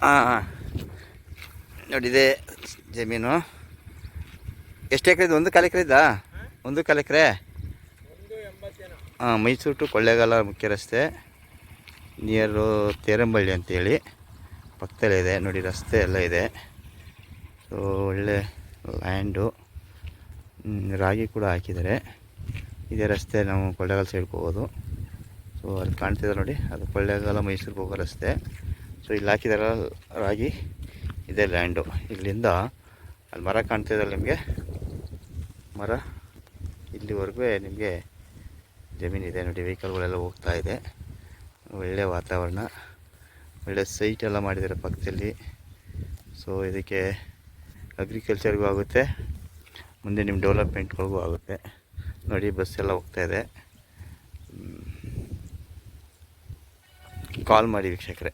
ಹಾಂ ಹಾಂ ನೋಡಿದೆ ಜಮೀನು. ಎಷ್ಟು ಎಕರೆ ಇದು? ಒಂದು ಕಾಲು ಎಕರೆ ಇದ್ದಾ? ಒಂದು ಕಾಲು ಎಕರೆ. ಹಾಂ, ಮೈಸೂರು ಟು ಕೊಳ್ಳೇಗಾಲ ಮುಖ್ಯ ರಸ್ತೆ ನಿಯರು ತೇರಂಬಳ್ಳಿ ಅಂತೇಳಿ ಪಕ್ಕದಲ್ಲೇ ಇದೆ ನೋಡಿ. ರಸ್ತೆ ಎಲ್ಲ ಇದೆ. ಸೊ ಒಳ್ಳೆ ಲ್ಯಾಂಡು. ರಾಗಿ ಕೂಡ ಹಾಕಿದ್ದಾರೆ. ಇದೇ ರಸ್ತೆ ನಾವು ಕೊಳ್ಳೇಗಾಲ ಸೈಡ್ಗೆ ಹೋಗೋದು. ಸೊ ಅಲ್ಲಿ ಕಾಣ್ತಿದೆ ನೋಡಿ, ಅದು ಕೊಳ್ಳೇಗಾಲ ಮೈಸೂರಿಗೆ ಹೋಗೋ ರಸ್ತೆ. ಸೊ ಇಲ್ಲಿ ಹಾಕಿದಾರ ರಾಗಿ, ಇದೇ ಲ್ಯಾಂಡು. ಇಲ್ಲಿಂದ ಅಲ್ಲಿ ಮರ ಕಾಣ್ತಿದ್ದಲ್ಲ ನಿಮಗೆ, ಮರ ಇಲ್ಲಿವರೆಗೂ ನಿಮಗೆ ಜಮೀನಿದೆ ನೋಡಿ. ವೆಹಿಕಲ್ಗಳೆಲ್ಲ ಹೋಗ್ತಾ ಇದೆ. ಒಳ್ಳೆಯ ವಾತಾವರಣ, ಒಳ್ಳೆ ಸೈಟ್ ಎಲ್ಲ ಮಾಡಿದ್ದಾರೆ ಪಕ್ಕದಲ್ಲಿ. ಸೊ ಇದಕ್ಕೆ ಅಗ್ರಿಕಲ್ಚರ್ಗೂ ಆಗುತ್ತೆ, ಮುಂದೆ ನಿಮ್ಮ ಡೆವಲಪ್ಮೆಂಟ್ಗಳಿಗೂ ಆಗುತ್ತೆ ನೋಡಿ. ಬಸ್ ಎಲ್ಲ ಹೋಗ್ತಾ ಇದೆ. ಕಾಲ್ ಮಾಡಿ ವೀಕ್ಷಕರೇ.